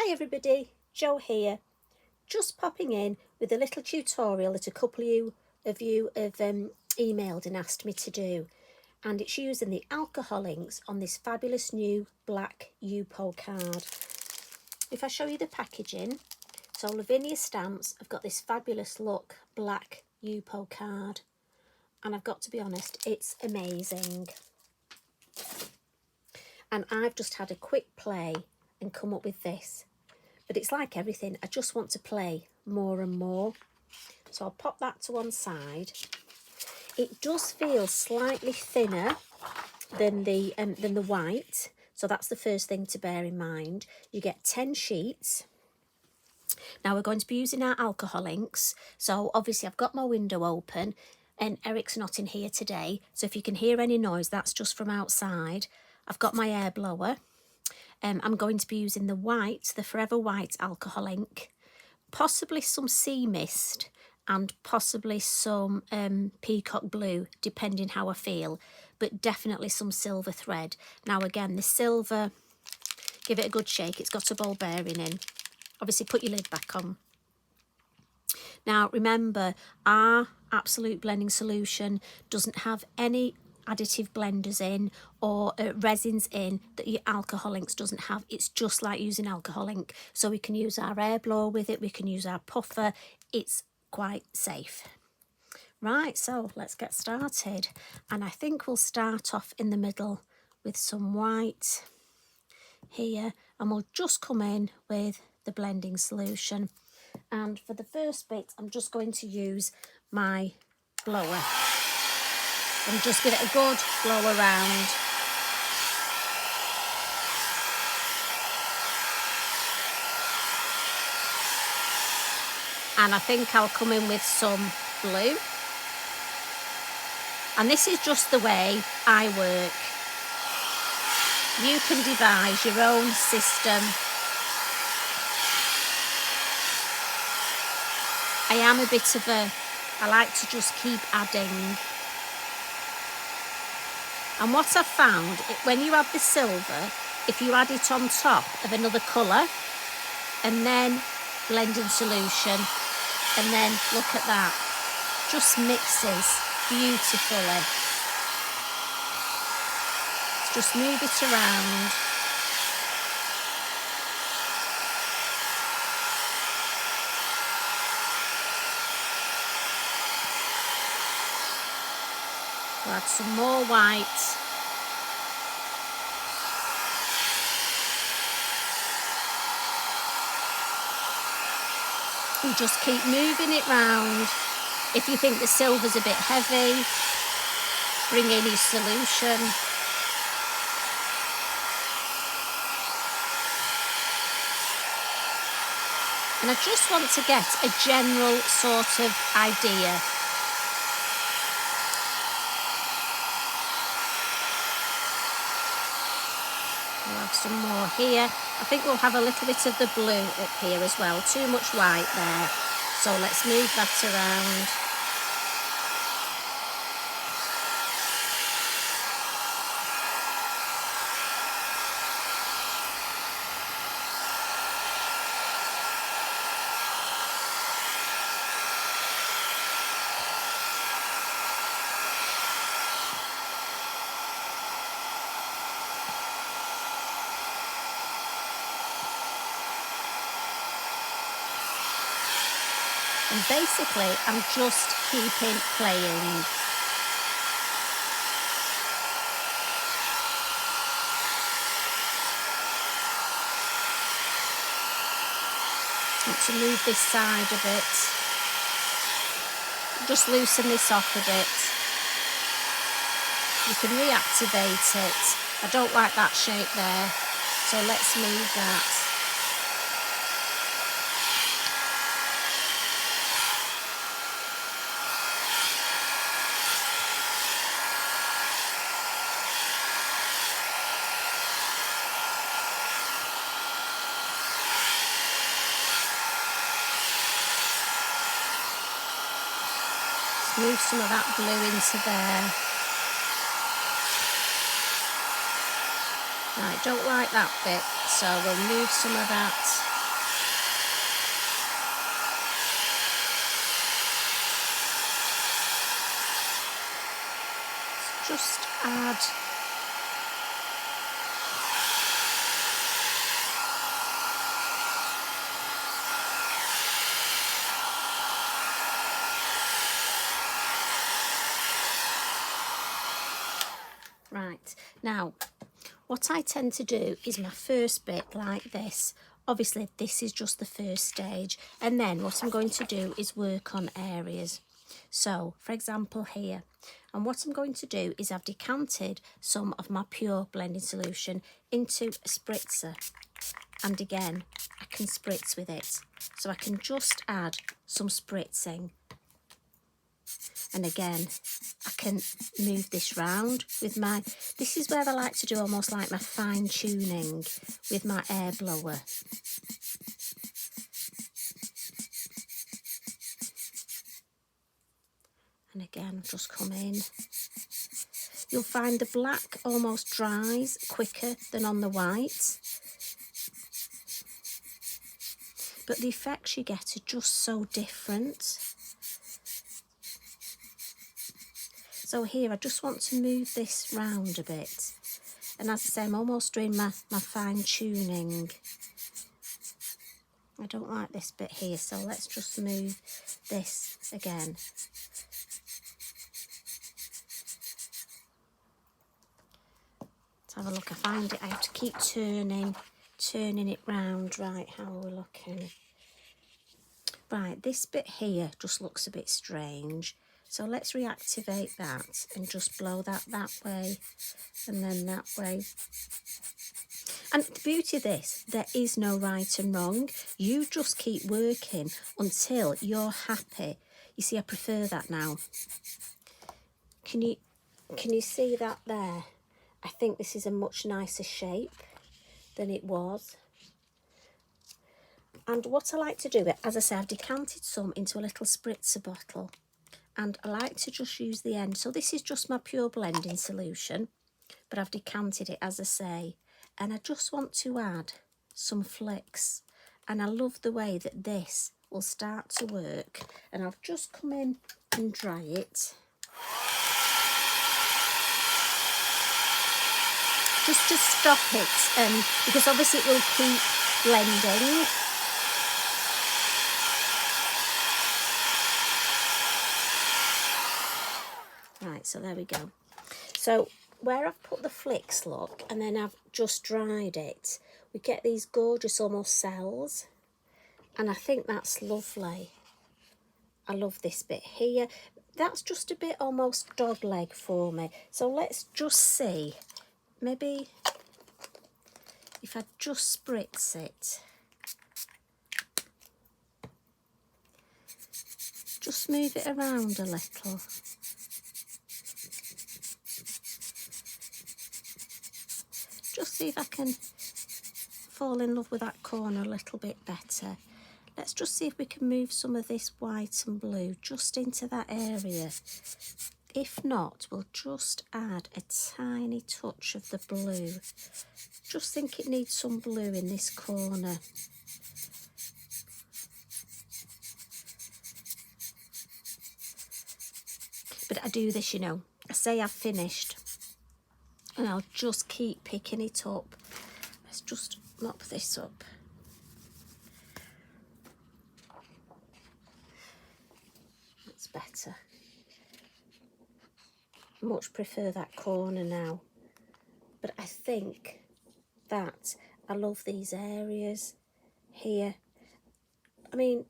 Hi everybody, Jo here, just popping in with a little tutorial that a couple of you have emailed and asked me to do, and it's using the alcohol inks on this fabulous new Black Yupo card. If I show you the packaging, so Lavinia stamps, I've got this fabulous look Black Yupo card, and I've got to be honest, it's amazing. And I've just had a quick play and come up with this. But it's like everything, I just want to play more and more. So I'll pop that to one side. It does feel slightly thinner than the white. So that's the first thing to bear in mind. You get 10 sheets. Now we're going to be using our alcohol inks. So obviously I've got my window open and Eric's not in here today. So if you can hear any noise, that's just from outside. I've got my air blower. I'm going to be using the white, the Forever White alcohol ink, possibly some sea mist and possibly some peacock blue, depending how I feel, but definitely some silver thread. Now again, the silver, give it a good shake, it's got a ball bearing in. Obviously put your lid back on. Now remember, our absolute blending solution doesn't have any additive blenders in or resins in that your alcohol inks doesn't have. It's just like using alcohol ink. So we can use our air blower with it, we can use our puffer, it's quite safe. Right, so let's get started. And I think we'll start off in the middle with some white here, and we'll just come in with the blending solution. And for the first bit, I'm just going to use my blower and just give it a good blow around. And I think I'll come in with some blue. And this is just the way I work. You can devise your own system. I am a bit of I like to just keep adding. And what I've found, when you add the silver, if you add it on top of another colour, and then blending solution, and then look at that, just mixes beautifully. Just move it around. We'll add some more white. And just keep moving it round. If you think the silver's a bit heavy, bring in your solution. And I just want to get a general sort of idea. We'll have some more here. I think we'll have a little bit of the blue up here as well. Too much white there. So let's move that around. And basically, I'm just keeping playing. I want to move this side a bit. Just loosen this off a bit. You can reactivate it. I don't like that shape there, so let's move that. Move some of that blue into there. Right, don't like that bit, so we'll move some of that just add right. Now, what I tend to do is my first bit like this. Obviously, this is just the first stage. And then what I'm going to do is work on areas. So, for example, here. And what I'm going to do is I've decanted some of my pure blending solution into a spritzer. And again, I can spritz with it. So I can just add some spritzing. And again, I can move this round with my, this is where I like to do almost like my fine tuning with my air blower. And again, just come in. You'll find the black almost dries quicker than on the white. But the effects you get are just so different. So here, I just want to move this round a bit. And as I say, I'm almost doing my fine tuning. I don't like this bit here, so let's just move this again. Let's have a look. I find it, I have to keep turning it round. Right, how are we looking? Right, this bit here just looks a bit strange. So let's reactivate that and just blow that way and then that way. And the beauty of this, there is no right and wrong. You just keep working until you're happy. You see, I prefer that now. Can you see that there? I think this is a much nicer shape than it was. And what I like to do, as I say, I've decanted some into a little spritzer bottle. And I like to just use the end. So this is just my pure blending solution, but I've decanted it, as I say. And I just want to add some flicks. And I love the way that this will start to work. And I'll just come in and dry it. Just to stop it, because obviously it will keep blending. Right, so there we go. So where I've put the flicks, look, and then I've just dried it, we get these gorgeous almost cells. And I think that's lovely. I love this bit here. That's just a bit almost dog leg for me. So let's just see. Maybe if I just spritz it. Just move it around a little. Just see if I can fall in love with that corner a little bit better. Let's just see if we can move some of this white and blue just into that area. If not, we'll just add a tiny touch of the blue. Just think it needs some blue in this corner. But I do this, you know, I say I've finished and I'll just keep picking it up. Let's just mop this up. That's better. Much prefer that corner now. But I think that I love these areas here. I mean,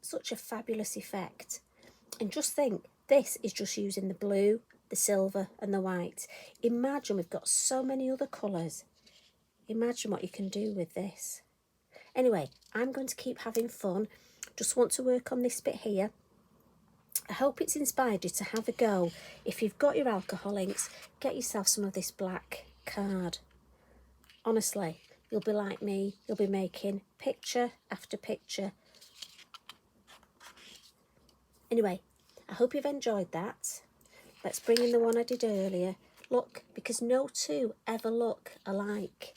such a fabulous effect. And just think, this is just using the blue, the silver and the white. Imagine we've got so many other colours. Imagine what you can do with this. Anyway, I'm going to keep having fun. Just want to work on this bit here. I hope it's inspired you to have a go. If you've got your alcohol inks, get yourself some of this black card. Honestly, you'll be like me. You'll be making picture after picture. Anyway, I hope you've enjoyed that. Let's bring in the one I did earlier. Look, because no two ever look alike.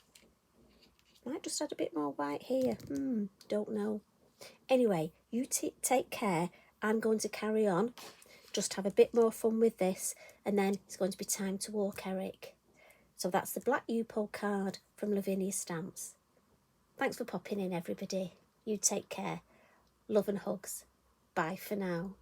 Might just add a bit more white here. Don't know. Anyway, you take care. I'm going to carry on. just have a bit more fun with this, and then it's going to be time to walk Eric. So that's the Black Yupo card from Lavinia Stamps. Thanks for popping in, everybody. You take care. Love and hugs. Bye for now.